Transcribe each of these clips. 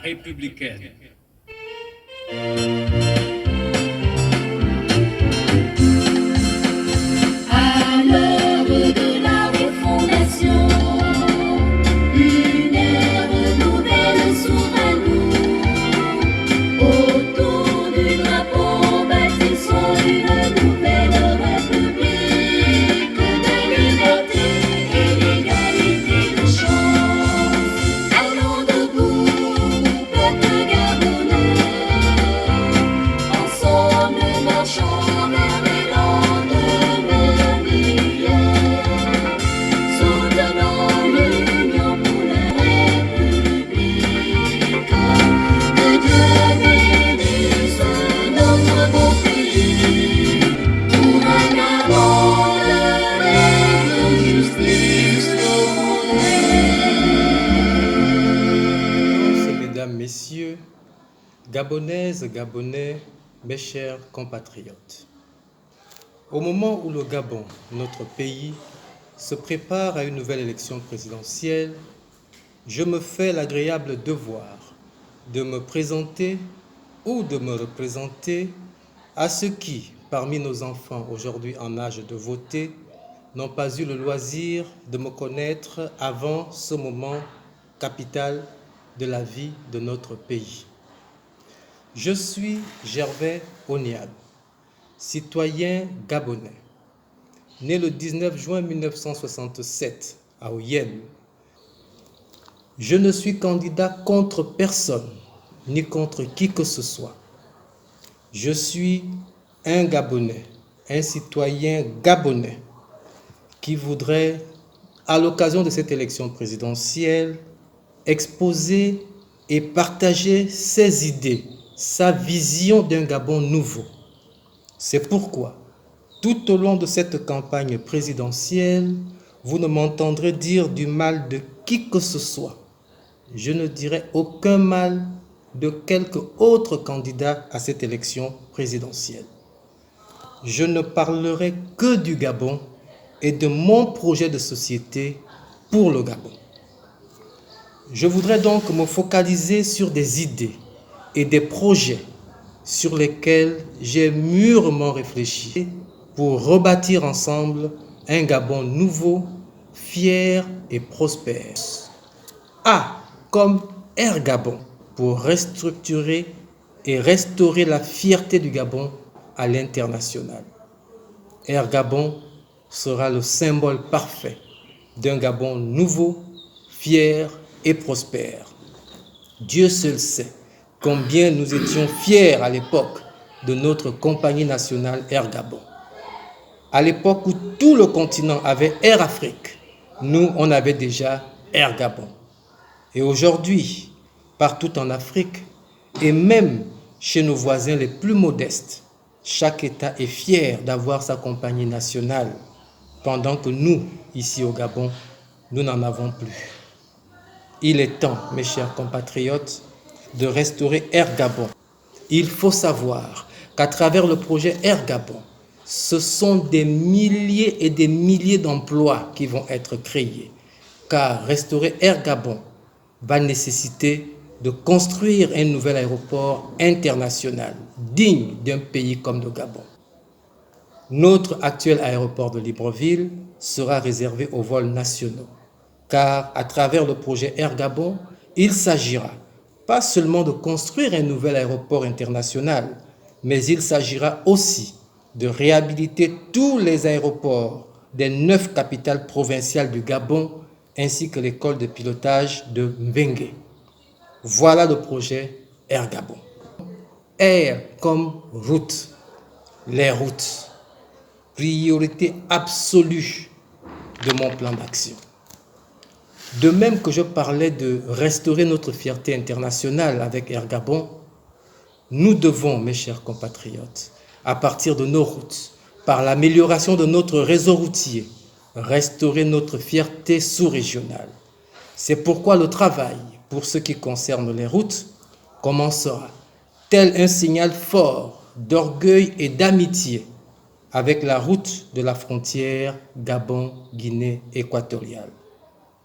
républicaine. À l'heure de la refondation, une ère nouvelle s'ouvre à nous. Autour du drapeau bâtissons une nouvelle république de liberté et d'égalité de chance. Allons debout, peuple gabonais, ensemble marchons vers les lendemains meilleurs. Soutenons l'union pour la République. Que Dieu bénisse notre beau pays. Pour un Gabon de paix, de justice, Mesdames, Messieurs, Gabonaises, Gabonais, mes chers compatriotes. Au moment où le Gabon, notre pays, se prépare à une nouvelle élection présidentielle, je me fais l'agréable devoir de me présenter ou de me représenter à ceux qui, parmi nos enfants aujourd'hui en âge de voter, n'ont pas eu le loisir de me connaître avant ce moment capital de la vie de notre pays. Je suis Gervais Onial, citoyen gabonais, né le 19 juin 1967 à Oyem. Je ne suis candidat contre personne, ni contre qui que ce soit. Je suis un Gabonais, un citoyen gabonais qui voudrait, à l'occasion de cette élection présidentielle, exposer et partager ses idées, sa vision d'un Gabon nouveau. C'est pourquoi, tout au long de cette campagne présidentielle, vous ne m'entendrez dire du mal de qui que ce soit. Je ne dirai aucun mal de quelque autre candidat à cette élection présidentielle. Je ne parlerai que du Gabon et de mon projet de société pour le Gabon. Je voudrais donc me focaliser sur des idées et des projets sur lesquels j'ai mûrement réfléchi pour rebâtir ensemble un Gabon nouveau, fier et prospère. A comme Air Gabon pour restructurer et restaurer la fierté du Gabon à l'international. Air Gabon sera le symbole parfait d'un Gabon nouveau, fier et prospère. Dieu seul sait combien nous étions fiers à l'époque de notre compagnie nationale Air Gabon. À l'époque où tout le continent avait Air Afrique, nous, on avait déjà Air Gabon. Et aujourd'hui, partout en Afrique, et même chez nos voisins les plus modestes, chaque État est fier d'avoir sa compagnie nationale, pendant que nous, ici au Gabon, nous n'en avons plus. Il est temps, mes chers compatriotes, de restaurer Air Gabon. Il faut savoir qu'à travers le projet Air Gabon, ce sont des milliers et des milliers d'emplois qui vont être créés. Car restaurer Air Gabon va nécessiter de construire un nouvel aéroport international digne d'un pays comme le Gabon. Notre actuel aéroport de Libreville sera réservé aux vols nationaux, car à travers le projet Air Gabon, il s'agira pas seulement de construire un nouvel aéroport international, mais il s'agira aussi de réhabiliter tous les aéroports des 9 capitales provinciales du Gabon, ainsi que l'école de pilotage de Mbengue. Voilà le projet Air Gabon. Air comme route, les routes, priorité absolue de mon plan d'action. De même que je parlais de restaurer notre fierté internationale avec Air Gabon, nous devons, mes chers compatriotes, à partir de nos routes, par l'amélioration de notre réseau routier, restaurer notre fierté sous-régionale. C'est pourquoi le travail, pour ce qui concerne les routes, commencera, tel un signal fort d'orgueil et d'amitié, avec la route de la frontière Gabon-Guinée équatoriale.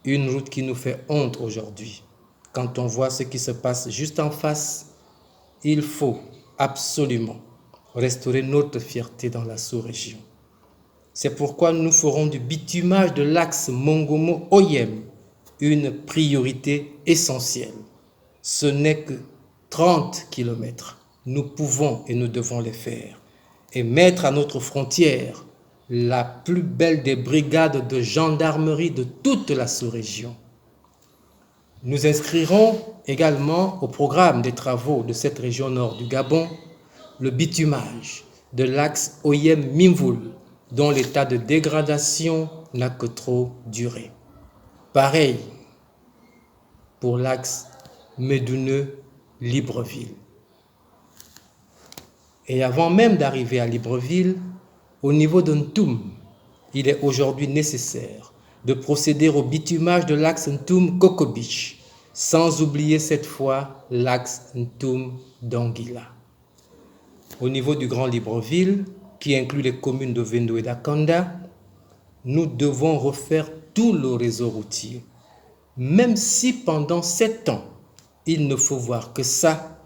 Une route qui nous fait honte aujourd'hui, quand on voit ce qui se passe juste en face, il faut absolument restaurer notre fierté dans la sous-région. C'est pourquoi nous ferons du bitumage de l'axe Mongomo-Oyem une priorité essentielle. Ce n'est que 30 km. Nous pouvons et nous devons les faire et mettre à notre frontière la plus belle des brigades de gendarmerie de toute la sous-région. Nous inscrirons également au programme des travaux de cette région nord du Gabon le bitumage de l'axe Oyem-Mimvoul, dont l'état de dégradation n'a que trop duré. Pareil pour l'axe Médouneux-Libreville. Et avant même d'arriver à Libreville, au niveau de Ntoum, il est aujourd'hui nécessaire de procéder au bitumage de l'axe Ntoum-Kokobich, sans oublier cette fois l'axe Ntoum-Donguila. Au niveau du Grand Libreville, qui inclut les communes de Vendo et d'Akanda, nous devons refaire tout le réseau routier. Même si pendant 7 ans, il ne faut voir que ça,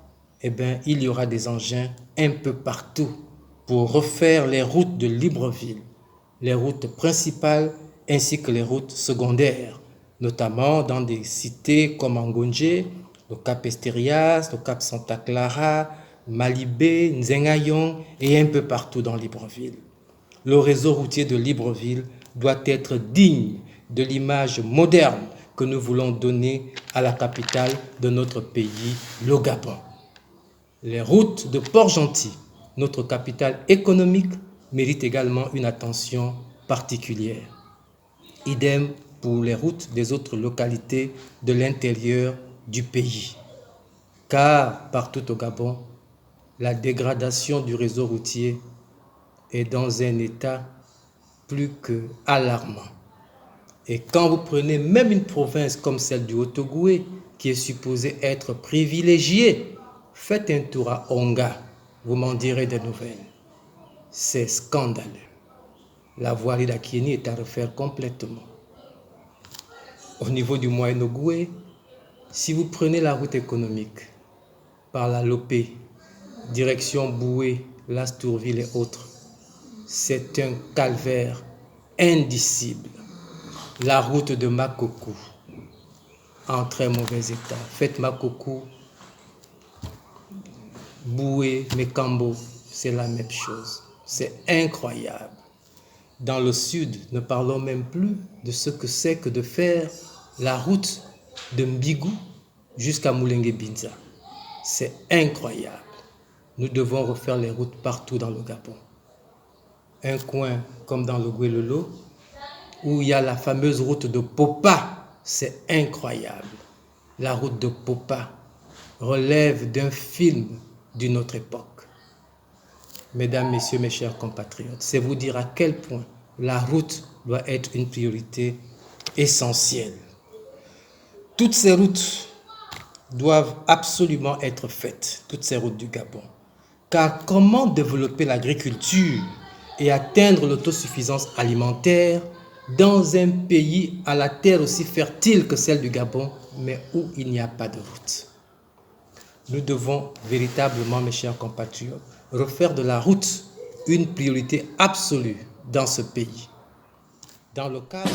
il y aura des engins un peu partout pour refaire les routes de Libreville, les routes principales ainsi que les routes secondaires, notamment dans des cités comme Angonje, le Cap Esterias, le Cap Santa Clara, Malibé, Nzengayong et un peu partout dans Libreville. Le réseau routier de Libreville doit être digne de l'image moderne que nous voulons donner à la capitale de notre pays, le Gabon. Les routes de Port-Gentil, notre capitale économique, méritent également une attention particulière. Idem pour les routes des autres localités de l'intérieur du pays. Car partout au Gabon, la dégradation du réseau routier est dans un état plus que alarmant. Et quand vous prenez même une province comme celle du Haut-Ogooué, qui est supposée être privilégiée, faites un tour à Onga, vous m'en direz des nouvelles. C'est scandaleux. La voirie d'Akieni est à refaire complètement. Au niveau du Moyen-Ogooué, si vous prenez la route économique par la Lopé, direction Boué, Lastourville et autres, c'est un calvaire indicible. La route de Makoko, en très mauvais état. Faites Makoko, Boué, Mekambo, c'est la même chose. C'est incroyable. Dans le sud, ne parlons même plus de ce que c'est que de faire la route de Mbigou jusqu'à Moulengue-Binza. C'est incroyable. Nous devons refaire les routes partout dans le Gabon. Un coin comme dans le Guélolo, où il y a la fameuse route de Popa, c'est incroyable. La route de Popa relève d'un film d'une autre époque. Mesdames, Messieurs, mes chers compatriotes, c'est vous dire à quel point la route doit être une priorité essentielle. Toutes ces routes doivent absolument être faites, toutes ces routes du Gabon. Car comment développer l'agriculture et atteindre l'autosuffisance alimentaire dans un pays à la terre aussi fertile que celle du Gabon, mais où il n'y a pas de route? Nous devons véritablement, mes chers compatriotes, refaire de la route une priorité absolue dans ce pays. Dans le cadre